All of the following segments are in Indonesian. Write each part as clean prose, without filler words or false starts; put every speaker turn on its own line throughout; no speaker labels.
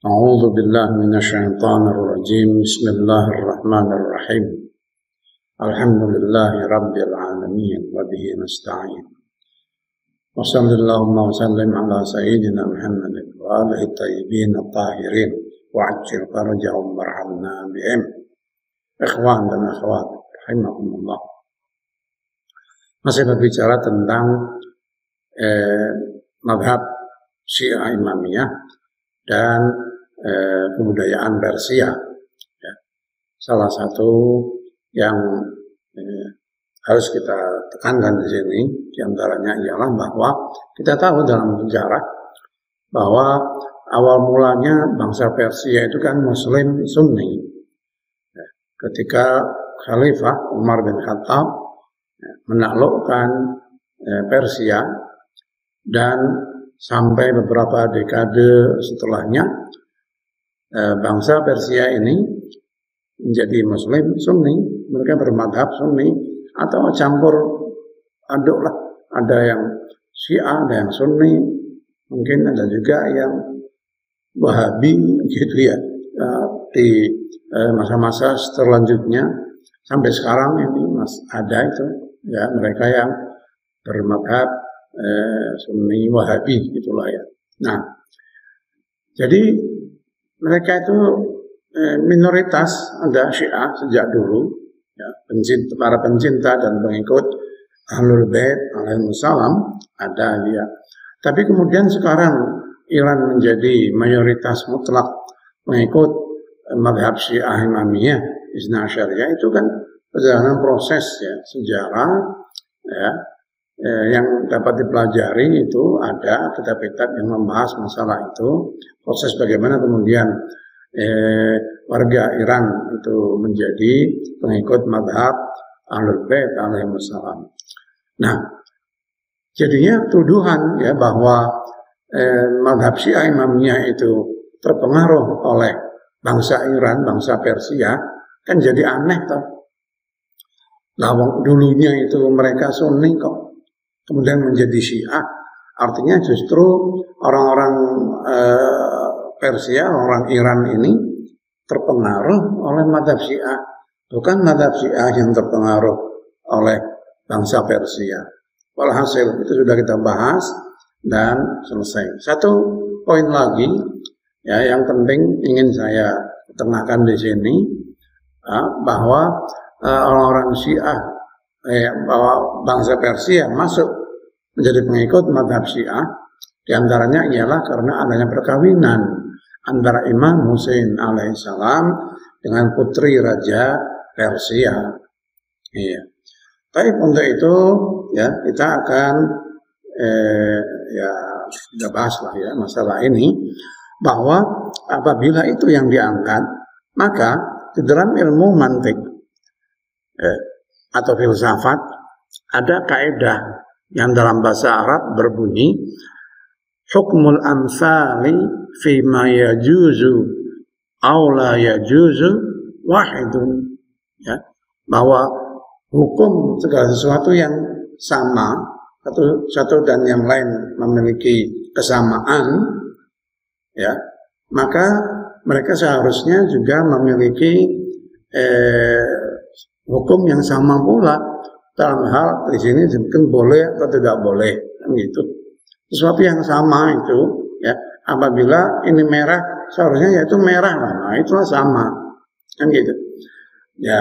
أعوذ بالله من الشيطان الرجيم. بسم الله الرحمن الرحيم. الحمد لله رب العالمين وبه نستعين. وصلى اللهم وسلم على سيدنا محمد وآله الطيبين الطاهرين وعجل فرجهم وارحمنا بهم. Ikhwan dan akhwat rahimakumullah. Masih berbicara tentang mazhab Syiah Imamiyah dan kebudayaan Persia. Ya. Salah satu yang harus kita tekankan di sini diantaranya ialah bahwa kita tahu dalam sejarah bahwa awal mulanya bangsa Persia itu kan Muslim Sunni. Ya. Ketika Khalifah Umar bin Khattab menaklukkan Persia dan sampai beberapa dekade setelahnya bangsa Persia ini menjadi Muslim Sunni, mereka bermadhab Sunni atau campur aduk lah, ada yang Syiah, ada yang Sunni, mungkin ada juga yang Wahabi gitu ya. Di masa-masa selanjutnya sampai sekarang ini ada itu ya, mereka yang bermadhab Sunni Wahabi gitulah ya. Nah, jadi mereka itu minoritas, ada Syiah sejak dulu, ya, para pencinta dan pengikut Ahlul Bait alaihissalam ada dia. Tapi kemudian sekarang Iran menjadi mayoritas mutlak pengikut mazhab Syiah Imamiyah Isna Asyariyah, itu kan perjalanan proses ya, sejarah ya, yang dapat dipelajari. Itu ada kitab-kitab yang membahas masalah itu, proses bagaimana kemudian warga Iran itu menjadi pengikut mazhab Ahlul Bait alaihissalam. Nah, jadinya tuduhan ya bahwa mazhab Syiah Imamiyah itu terpengaruh oleh bangsa Iran, bangsa Persia, kan jadi aneh toh. Lawang dulunya itu mereka Sunni kok kemudian menjadi Syiah. Artinya justru orang-orang Persia, orang Iran ini terpengaruh oleh mazhab Syiah, bukan mazhab Syiah yang terpengaruh oleh bangsa Persia. Walhasil itu sudah kita bahas dan selesai. Satu poin lagi ya yang penting ingin saya ketengahkan di sini, bahwa orang-orang Syiah, bahwa bangsa Persia masuk menjadi pengikut mazhab Syiah, diantaranya ialah karena adanya perkawinan antara Imam Hussein alaihissalam dengan putri Raja Persia. Iya. Tapi untuk itu ya kita akan ya sudah bahas lah ya masalah ini, bahwa apabila itu yang diangkat, maka di dalam ilmu mantik atau filsafat ada kaidah yang dalam bahasa Arab berbunyi hukmul amsali fima yajuzu aw la yajuzu wahidun, ya, bahwa hukum segala sesuatu yang sama, satu dan yang lain memiliki kesamaan, ya, maka mereka seharusnya juga memiliki hukum yang sama pula dalam hal di sini mungkin boleh atau tidak boleh, kan gitu. Sesuatu yang sama itu, ya, apabila ini merah, seharusnya yaitu merah lah, nah itulah sama, kan gitu. Ya,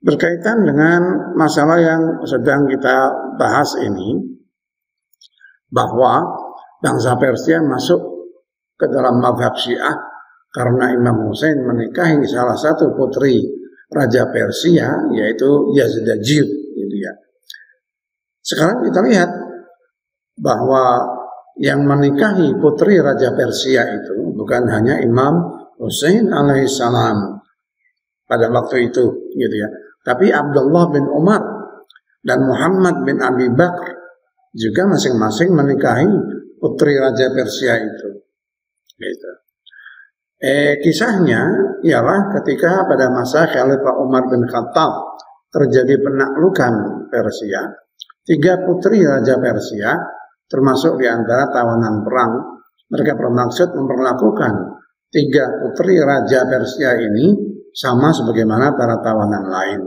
berkaitan dengan masalah yang sedang kita bahas ini, bahwa bangsa Persia masuk ke dalam mazhab Syiah karena Imam Hussein menikahi salah satu putri Raja Persia, yaitu Yazdajir, gitu ya. Sekarang kita lihat bahwa yang menikahi putri Raja Persia itu bukan hanya Imam Hussein alaihissalam, pada waktu itu, gitu ya. Tapi Abdullah bin Umar dan Muhammad bin Abi Bakar juga masing-masing menikahi putri Raja Persia itu. Gitu. Kisahnya ialah ketika pada masa Khalifah Umar bin Khattab terjadi penaklukan Persia, 3 putri Raja Persia termasuk di antara tawanan perang, mereka bermaksud memperlakukan 3 putri Raja Persia ini sama sebagaimana para tawanan lain.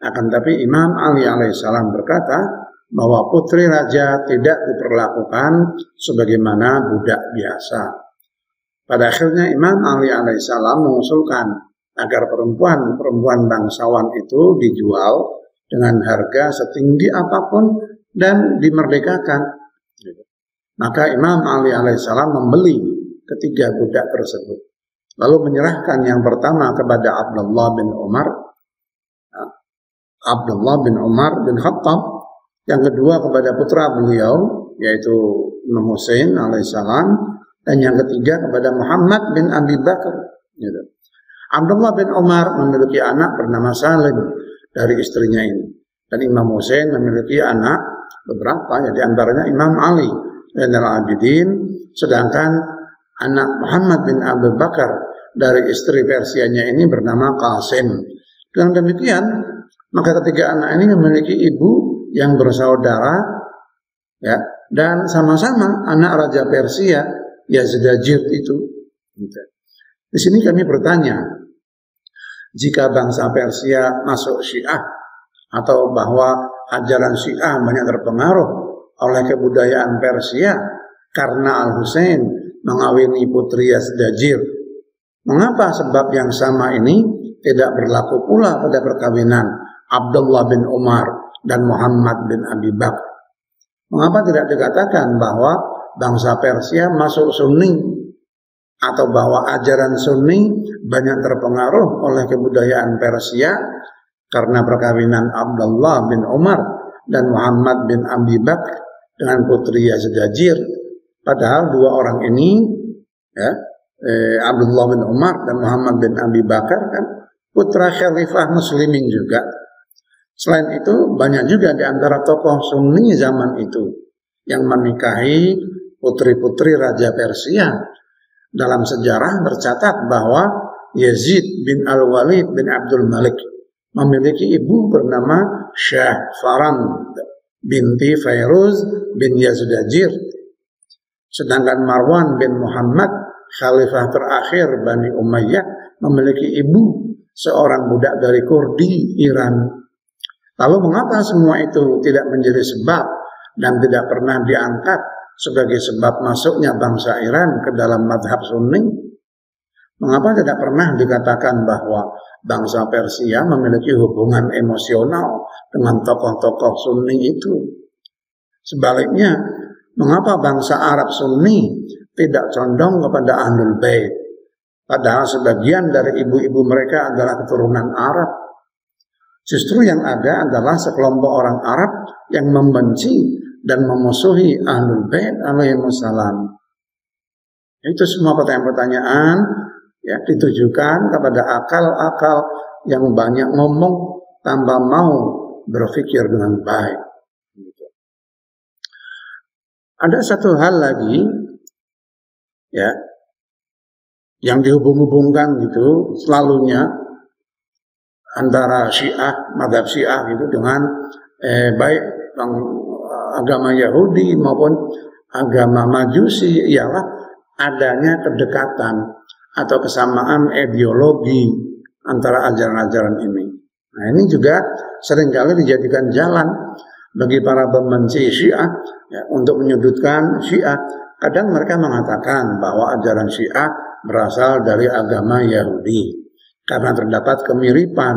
Akan tapi Imam Ali alaihissalam berkata bahwa putri raja tidak diperlakukan sebagaimana budak biasa. Pada akhirnya Imam Ali alaihissalam mengusulkan agar perempuan bangsawan itu dijual dengan harga setinggi apapun dan dimerdekakan. Maka Imam Ali alaihissalam membeli ketiga budak tersebut, lalu menyerahkan yang pertama kepada Abdullah bin Umar bin Khattab, yang kedua kepada putra beliau yaitu Imam Hussein alaihissalam, dan yang ketiga kepada Muhammad bin Abi Bakar. Gitu. Abdullah bin Umar memiliki anak bernama Salim dari istrinya ini, dan Imam Hussein memiliki anak beberapa, ya, di antaranya Imam Ali Zainal Abidin, sedangkan anak Muhammad bin Abi Bakar dari istri Persianya ini bernama Qasim. Dengan demikian, maka ketiga anak ini memiliki ibu yang bersaudara, ya, dan sama-sama anak Raja Persia Yazdajir itu. Di sini kami bertanya, jika bangsa Persia masuk Syiah atau bahwa ajaran Syiah banyak terpengaruh oleh kebudayaan Persia karena Al-Husain mengawini putri Yazdajir, mengapa sebab yang sama ini tidak berlaku pula pada perkawinan Abdullah bin Umar dan Muhammad bin Abi Bakar? Mengapa tidak dikatakan bahwa bangsa Persia masuk Sunni atau bahwa ajaran Sunni banyak terpengaruh oleh kebudayaan Persia karena perkawinan Abdullah bin Umar dan Muhammad bin Abi Bakar dengan putri Yazdajir? Padahal 2 orang ini, ya, Abdullah bin Umar dan Muhammad bin Abi Bakar kan putra khalifah muslimin juga. Selain itu banyak juga di antara tokoh Sunni zaman itu yang menikahi putri-putri Raja Persia. Dalam sejarah tercatat bahwa Yazid bin Al-Walid bin Abdul Malik memiliki ibu bernama Syah Faran binti Fairuz bin Yazdajir. Sedangkan Marwan bin Muhammad, khalifah terakhir Bani Umayyah, memiliki ibu seorang budak dari Kurdi, Iran. Lalu mengapa semua itu tidak menjadi sebab dan tidak pernah diangkat sebagai sebab masuknya bangsa Iran ke dalam mazhab Sunni? Mengapa tidak pernah dikatakan bahwa bangsa Persia memiliki hubungan emosional dengan tokoh-tokoh Sunni itu? Sebaliknya, mengapa bangsa Arab Sunni tidak condong kepada Ahlul Bait? Padahal sebagian dari ibu-ibu mereka adalah keturunan Arab. Justru yang ada adalah sekelompok orang Arab yang membenci dan memusuhi Ahlul Bait alaihimussalam. Itu semua pertanyaan-pertanyaan, ya, ditujukan kepada akal-akal yang banyak ngomong tanpa mau berpikir dengan baik. Ada satu hal lagi, ya, yang dihubung-hubungkan gitu selalunya antara Syiah, mazhab Syiah gitu dengan baik agama Yahudi maupun agama Majusi, ialah adanya kedekatan atau kesamaan ideologi antara ajaran-ajaran ini. Nah, ini juga seringkali dijadikan jalan bagi para pembenci Syiah, ya, untuk menyudutkan Syiah. Kadang mereka mengatakan bahwa ajaran Syiah berasal dari agama Yahudi karena terdapat kemiripan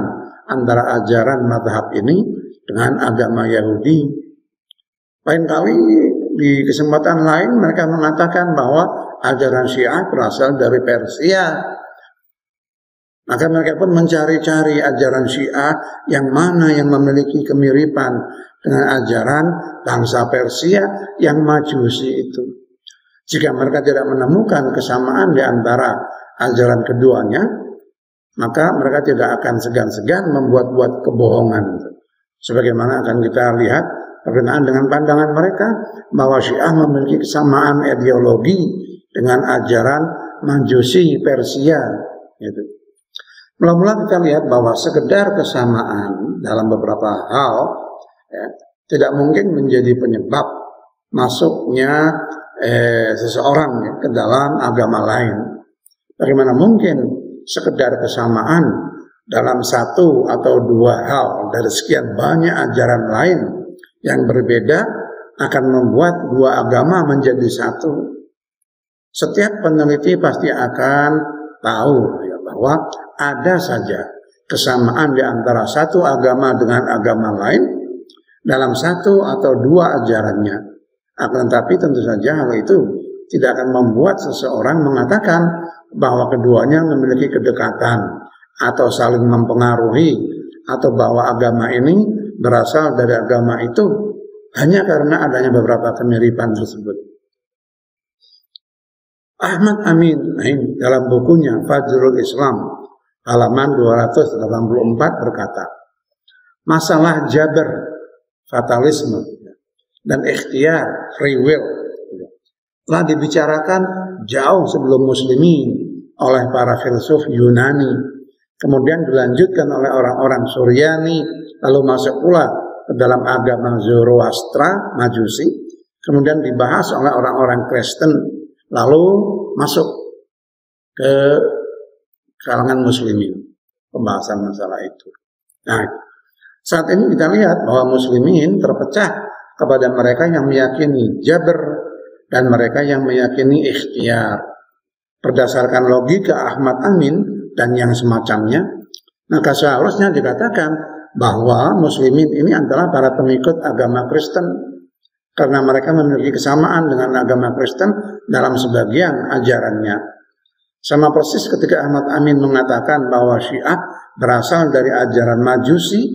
antara ajaran mazhab ini dengan agama Yahudi. Lain kali di kesempatan lain mereka mengatakan bahwa ajaran Syiah berasal dari Persia. Maka mereka pun mencari-cari ajaran Syiah yang mana yang memiliki kemiripan dengan ajaran bangsa Persia yang Majusi itu. Jika mereka tidak menemukan kesamaan di antara ajaran keduanya, maka mereka tidak akan segan-segan membuat-buat kebohongan. Sebagaimana akan kita lihat berkenaan dengan pandangan mereka bahwa Syiah memiliki kesamaan ideologi dengan ajaran Majusi Persia. Gitu. Mula-mula kita lihat bahwa sekedar kesamaan dalam beberapa hal ya, tidak mungkin menjadi penyebab masuknya seseorang ya, ke dalam agama lain. Bagaimana mungkin sekedar kesamaan dalam satu atau dua hal dari sekian banyak ajaran lain yang berbeda akan membuat dua agama menjadi satu. Setiap peneliti pasti akan tahu ya, bahwa ada saja kesamaan di antara satu agama dengan agama lain dalam satu atau dua ajarannya. Akan tetapi tentu saja hal itu tidak akan membuat seseorang mengatakan bahwa keduanya memiliki kedekatan atau saling mempengaruhi, atau bahwa agama ini berasal dari agama itu hanya karena adanya beberapa kemiripan tersebut. Ahmad Amin dalam bukunya Fajrul Islam halaman 284 berkata, masalah jabar, fatalisme, dan ikhtiar, free will telah dibicarakan jauh sebelum muslimin oleh para filsuf Yunani, kemudian dilanjutkan oleh orang-orang Suryani, lalu masuk pula ke dalam agama Zoroastra, Majusi, kemudian dibahas oleh orang-orang Kristen, lalu masuk ke kalangan muslimin, pembahasan masalah itu. Nah, saat ini kita lihat bahwa muslimin terpecah kepada mereka yang meyakini jabar dan mereka yang meyakini ikhtiar. Berdasarkan logika Ahmad Amin dan yang semacamnya, maka seharusnya dikatakan bahwa muslimin ini adalah para pengikut agama Kristen, karena mereka memiliki kesamaan dengan agama Kristen dalam sebagian ajarannya. Sama persis ketika Ahmad Amin mengatakan bahwa Syiah berasal dari ajaran Majusi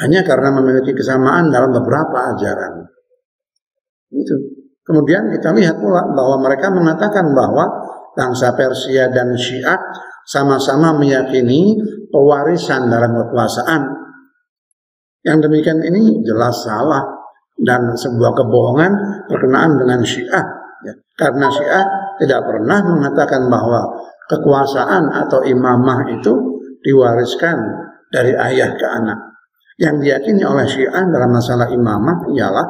hanya karena memiliki kesamaan dalam beberapa ajaran. Itu. Kemudian kita lihat pula bahwa mereka mengatakan bahwa bangsa Persia dan Syiah sama-sama meyakini pewarisan dalam kekuasaan. Yang demikian ini jelas salah dan sebuah kebohongan berkenaan dengan Syiah. Ya, karena Syiah tidak pernah mengatakan bahwa kekuasaan atau imamah itu diwariskan dari ayah ke anak. Yang diyakini oleh Syiah dalam masalah imamah ialah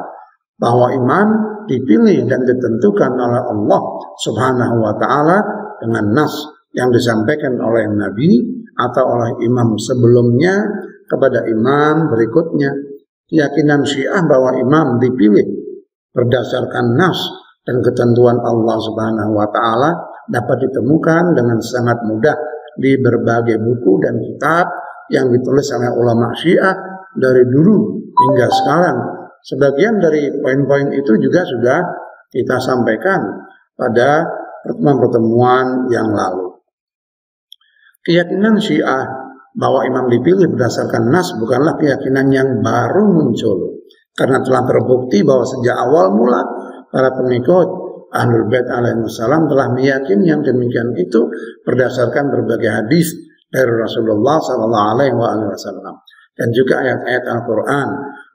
bahwa imam dipilih dan ditentukan oleh Allah Subhanahu wa Ta'ala dengan nas yang disampaikan oleh Nabi atau oleh imam sebelumnya kepada imam berikutnya. Keyakinan Syiah bahwa imam dipilih berdasarkan nas dan ketentuan Allah Subhanahu wa Ta'ala dapat ditemukan dengan sangat mudah di berbagai buku dan kitab yang ditulis oleh ulama Syiah dari dulu hingga sekarang. Sebagian dari poin-poin itu juga sudah kita sampaikan pada pertemuan-pertemuan yang lalu. Keyakinan Syiah bahwa imam dipilih berdasarkan nas bukanlah keyakinan yang baru muncul, karena telah terbukti bahwa sejak awal mula para pengikut Ahlul Bait alaihissalam telah meyakini yang demikian itu berdasarkan berbagai hadis dari Rasulullah SAW dan juga ayat-ayat Al-Quran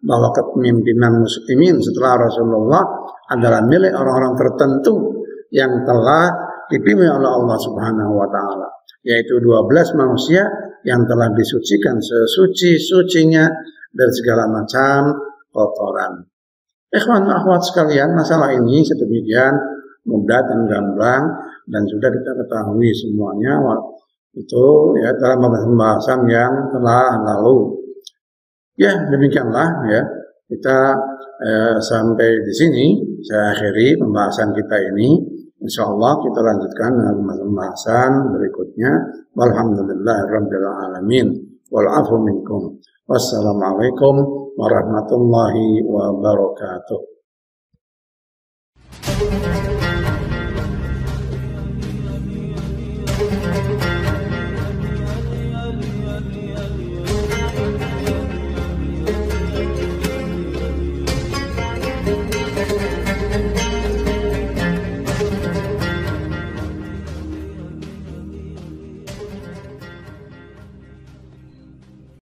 bahwa kepemimpinan muslimin setelah Rasulullah adalah milik orang-orang tertentu yang telah dipilih oleh Allah Subhanahu wa Ta'ala, yaitu 12 manusia yang telah disucikan sesuci-sucinya dari segala macam kotoran. Ikhwan akhwat sekalian, masalah ini sedemikian mudah dan gamblang dan sudah kita ketahui semuanya itu ya dalam pembahasan yang telah lalu. Ya, demikianlah ya. Kita sampai di sini saya akhiri pembahasan kita ini. Insyaallah kita lanjutkan dengan pembahasan berikutnya. Walhamdulillahirabbil alamin wal afu minkum. Wassalamualaikum warahmatullahi wabarakatuh.